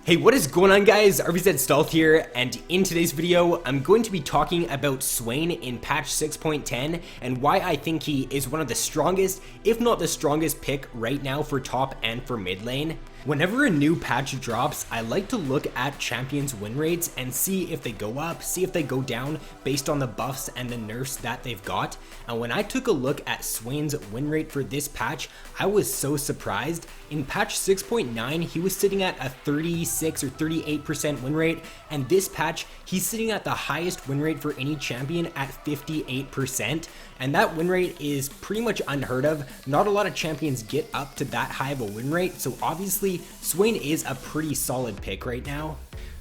Hey, what is going on guys? RvzStealth here, and in today's video, I'm going to be talking about Swain in patch 6.10 and why I think he is one of the strongest, if not the strongest pick right now for top and for mid lane. Whenever a new patch drops, I like to look at champions' win rates and see if they go up, see if they go down based on the buffs and the nerfs that they've got. And when I took a look at Swain's win rate for this patch, I was so surprised. In patch 6.9, he was sitting at a 36 or 38% win rate, and this patch, he's sitting at the highest win rate for any champion at 58%. And that win rate is pretty much unheard of. Not a lot of champions get up to that high of a win rate, so obviously Swain is a pretty solid pick right now.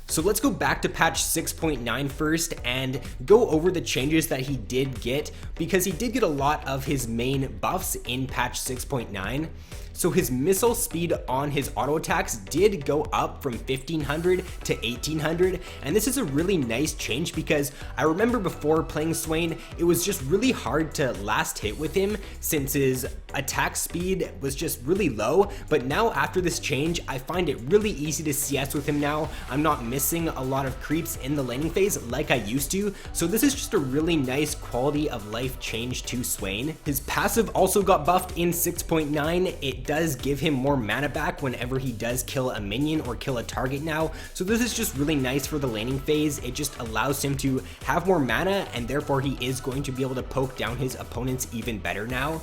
So let's go back to patch 6.9 first and go over the changes that he did get, because he did get a lot of his main buffs in patch 6.9. So his missile speed on his auto attacks did go up from 1500 to 1800, and this is a really nice change because I remember before playing Swain, it was just really hard to last hit with him since his attack speed was just really low. But now after this change, I find it really easy to CS with him now. I'm not missing a lot of creeps in the laning phase like I used to, so this is just a really nice quality of life change to Swain. His passive also got buffed in 6.9. It does give him more mana back whenever he does kill a minion or kill a target now, so this is just really nice for the laning phase. It just allows him to have more mana, and therefore he is going to be able to poke down his opponents even better now.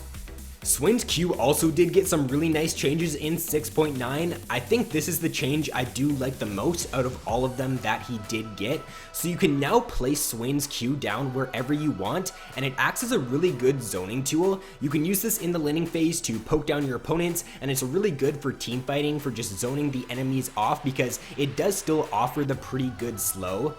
Swain's Q also did get some really nice changes in 6.9. I think this is the change I do like the most out of all of them that he did get. So you can now place Swain's Q down wherever you want, and it acts as a really good zoning tool. You can use this in the laning phase to poke down your opponents, and it's really good for team fighting, for just zoning the enemies off, because it does still offer the pretty good slow.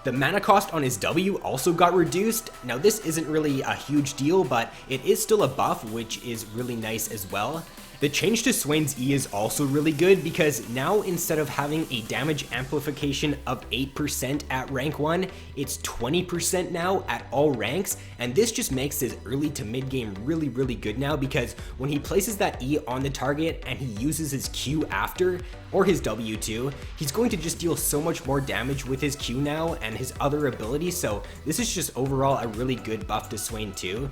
The mana cost on his W also got reduced. Now this isn't really a huge deal, but it is still a buff, which is really nice as well. The change to Swain's E is also really good because now instead of having a damage amplification of 8% at rank 1, it's 20% now at all ranks, and this just makes his early to mid game really good now, because when he places that E on the target and he uses his Q after, or his W too, he's going to just deal so much more damage with his Q now and his other abilities, so this is just overall a really good buff to Swain too.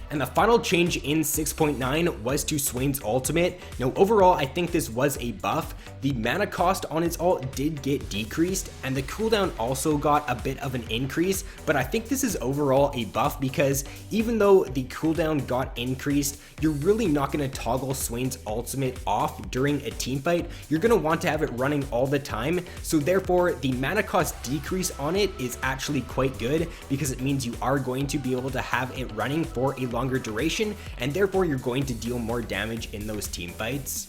And the final change in 6.9 was to Swain's ultimate. Now overall, I think this was a buff. The mana cost on its ult did get decreased, and the cooldown also got a bit of an increase, but I think this is overall a buff because even though the cooldown got increased, you're really not going to toggle Swain's ultimate off during a team fight. You're going to want to have it running all the time, so therefore the mana cost decrease on it is actually quite good because it means you are going to be able to have it running for a longer duration, and therefore you're going to deal more damage in those team fights.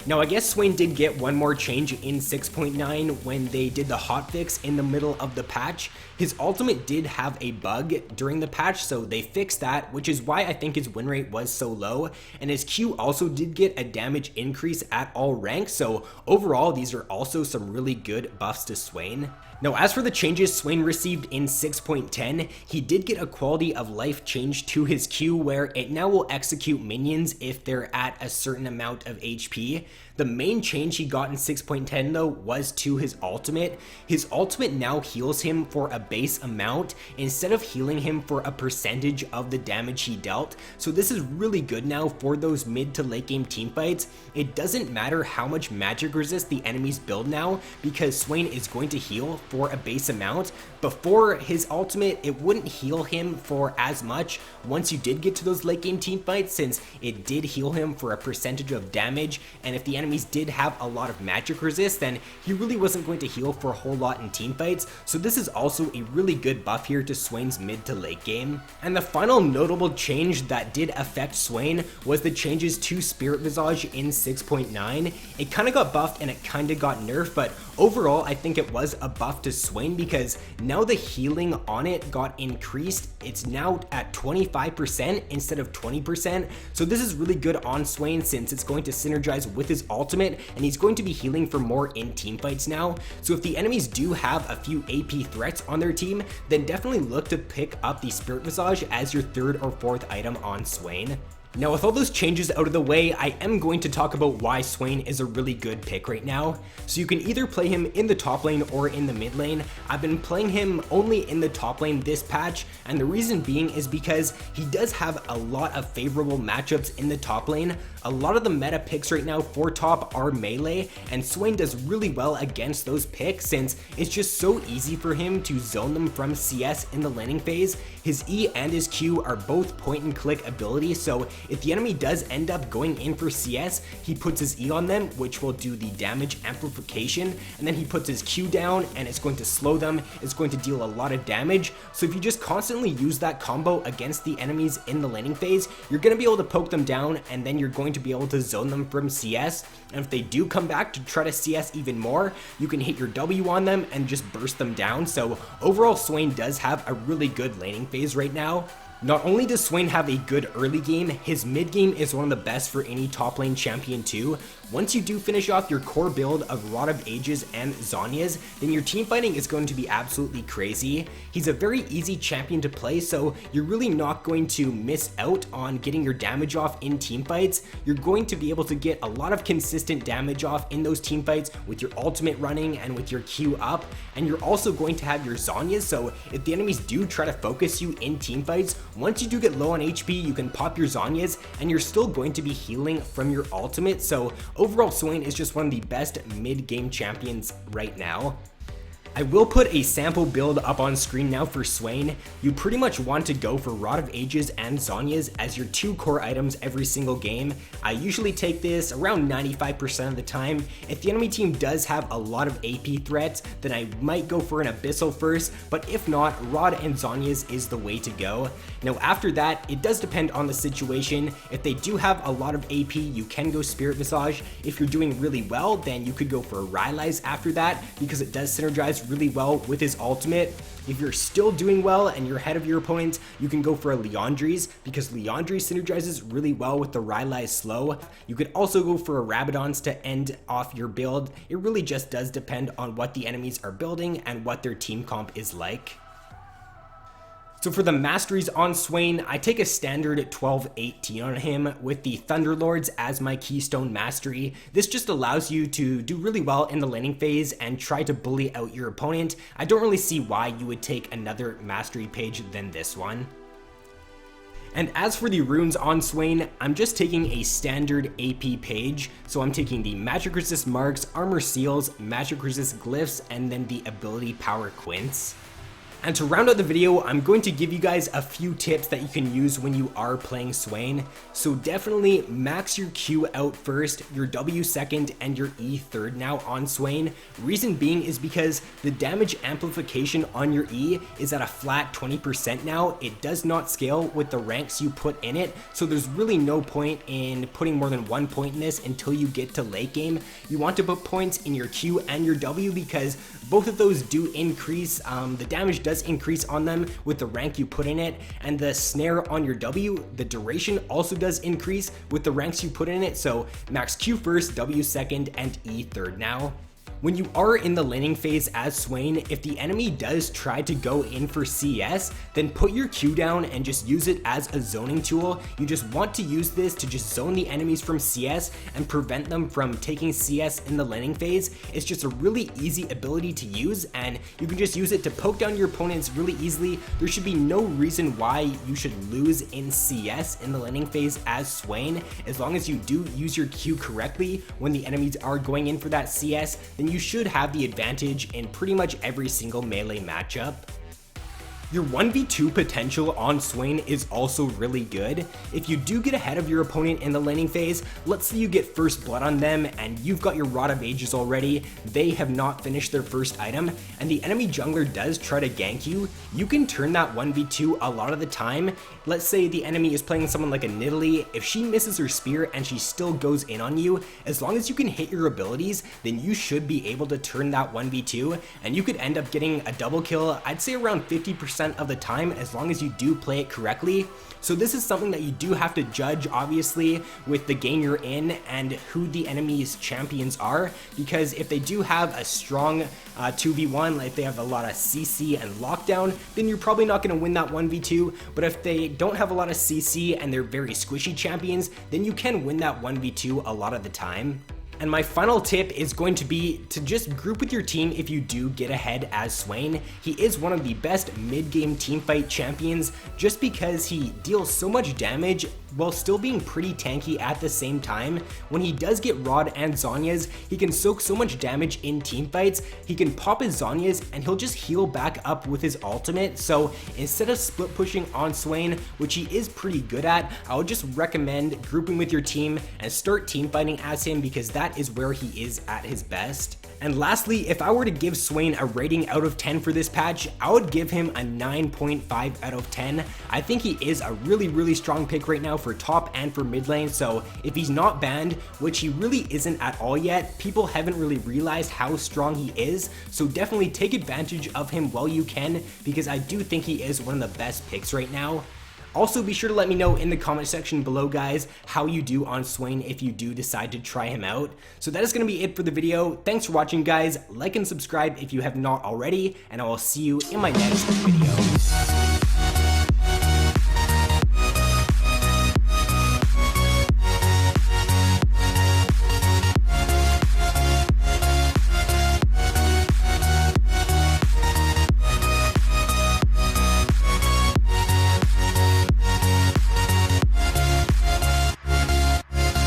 Now, I guess Swain did get one more change in 6.9 when they did the hotfix in the middle of the patch. His ultimate did have a bug during the patch, so they fixed that, which is why I think his win rate was so low. And his Q also did get a damage increase at all ranks, so overall these are also some really good buffs to Swain. Now, as for the changes Swain received in 6.10, he did get a quality of life change to his Q where it now will execute minions if they're at a certain amount of HP. The main change he got in 6.10 though was to his ultimate. His ultimate now heals him for a base amount instead of healing him for a percentage of the damage he dealt. So this is really good now for those mid to late game team fights. It doesn't matter how much magic resist the enemies build now, because Swain is going to heal for a base amount. Before his ultimate, it wouldn't heal him for as much once you did get to those late game team fights, since it did heal him for a percentage of damage, and if the enemies did have a lot of magic resist, then he really wasn't going to heal for a whole lot in team fights. So this is also a really good buff here to Swain's mid to late game. And the final notable change that did affect Swain was the changes to Spirit Visage in 6.9. It kind of got buffed and it kind of got nerfed, but overall I think it was a buff to Swain because now the healing on it got increased. It's now at 25% instead of 20%. So this is really good on Swain since it's going to synergize with his ultimate, and he's going to be healing for more in team fights now. So if the enemies do have a few AP threats on their team, then definitely look to pick up the Spirit Visage as your third or fourth item on Swain. Now with all those changes out of the way, I am going to talk about why Swain is a really good pick right now. So you can either play him in the top lane or in the mid lane. I've been playing him only in the top lane this patch, and the reason being is because he does have a lot of favorable matchups in the top lane. A lot of the meta picks right now for top are melee, and Swain does really well against those picks since it's just so easy for him to zone them from CS in the laning phase. His E and his Q are both point and click abilities, so if the enemy does end up going in for CS, he puts his E on them, which will do the damage amplification, and then he puts his Q down and it's going to slow them, it's going to deal a lot of damage. So if you just constantly use that combo against the enemies in the laning phase, you're going to be able to poke them down, and then you're going to be able to zone them from CS. And if they do come back to try to CS even more, you can hit your W on them and just burst them down. So overall, Swain does have a really good laning phase right now. Not only does Swain have a good early game, his mid game is one of the best for any top lane champion too. Once you do finish off your core build of Rod of Ages and Zhonya's, then your team fighting is going to be absolutely crazy. He's a very easy champion to play, so you're really not going to miss out on getting your damage off in team fights. You're going to be able to get a lot of consistent damage off in those team fights with your ultimate running and with your Q up, and you're also going to have your Zhonya's, so if the enemies do try to focus you in team fights, once you do get low on HP, you can pop your Zhonya's and you're still going to be healing from your ultimate. So overall, Swain is just one of the best mid-game champions right now. I will put a sample build up on screen now for Swain. You pretty much want to go for Rod of Ages and Zhonya's as your two core items every single game. I usually take this around 95% of the time. If the enemy team does have a lot of AP threats, then I might go for an Abyssal first, but if not, Rod and Zhonya's is the way to go. Now after that, it does depend on the situation. If they do have a lot of AP, you can go Spirit Visage. If you're doing really well, then you could go for Rylai's after that because it does synergize really well with his ultimate. If you're still doing well and you're ahead of your opponent, you can go for a Liandry's because Liandry synergizes really well with the Rylai's slow. You could also go for a Rabadon's to end off your build. It really just does depend on what the enemies are building and what their team comp is like. So for the masteries on Swain, I take a standard 12-18 on him with the Thunderlords as my keystone mastery. This just allows you to do really well in the laning phase and try to bully out your opponent. I don't really see why you would take another mastery page than this one. And as for the runes on Swain, I'm just taking a standard AP page. So I'm taking the Magic Resist Marks, Armor Seals, Magic Resist Glyphs, and then the Ability Power Quints. And to round out the video, I'm going to give you guys a few tips that you can use when you are playing Swain. So definitely max your Q out first, your W second, and your E third now on Swain. Reason being is because the damage amplification on your E is at a flat 20% now. It does not scale with the ranks you put in it, so there's really no point in putting more than 1 point in this until you get to late game. You want to put points in your Q and your W because both of those do increase, the damage does increase on them with the rank you put in it, and the snare on your W, the duration also does increase with the ranks you put in it. So max Q first, W second, and E third now. When you are in the laning phase as Swain, if the enemy does try to go in for CS, then put your Q down and just use it as a zoning tool. You just want to use this to just zone the enemies from CS and prevent them from taking CS in the laning phase. It's just a really easy ability to use, and you can just use it to poke down your opponents really easily. There should be no reason why you should lose in CS in the laning phase as Swain. As long as you do use your Q correctly when the enemies are going in for that CS, then you should have the advantage in pretty much every single melee matchup. Your 1v2 potential on Swain is also really good. If you do get ahead of your opponent in the laning phase, let's say you get first blood on them and you've got your Rod of Ages already, they have not finished their first item, and the enemy jungler does try to gank you, you can turn that 1v2 a lot of the time. Let's say the enemy is playing someone like a Nidalee. If she misses her spear and she still goes in on you, as long as you can hit your abilities, then you should be able to turn that 1v2, and you could end up getting a double kill, I'd say around 50% 90% of the time as long as you do play it correctly. So this is something that you do have to judge, obviously, with the game you're in and who the enemy's champions are, because if they do have a strong 2v1, like they have a lot of CC and lockdown, then you're probably not going to win that 1v2. But if they don't have a lot of CC and they're very squishy champions, then you can win that 1v2 a lot of the time. And my final tip is going to be to just group with your team if you do get ahead as Swain. He is one of the best mid-game teamfight champions just because he deals so much damage while still being pretty tanky at the same time. When he does get Rod and Zhonya's, he can soak so much damage in teamfights. He can pop his Zhonya's and he'll just heal back up with his ultimate. So instead of split pushing on Swain, which he is pretty good at, I would just recommend grouping with your team and start teamfighting as him, because that is where he is at his best. And lastly, if I were to give Swain a rating out of 10 for this patch, I would give him a 9.5 out of 10. I think he is a really strong pick right now for top and for mid lane. So if he's not banned, which he really isn't at all yet, people haven't really realized how strong he is. So definitely take advantage of him while you can, because I do think he is one of the best picks right now. Also, be sure to let me know in the comment section below, guys, how you do on Swain if you do decide to try him out. So that is going to be it for the video. Thanks for watching, guys. Like and subscribe if you have not already, and I will see you in my next video.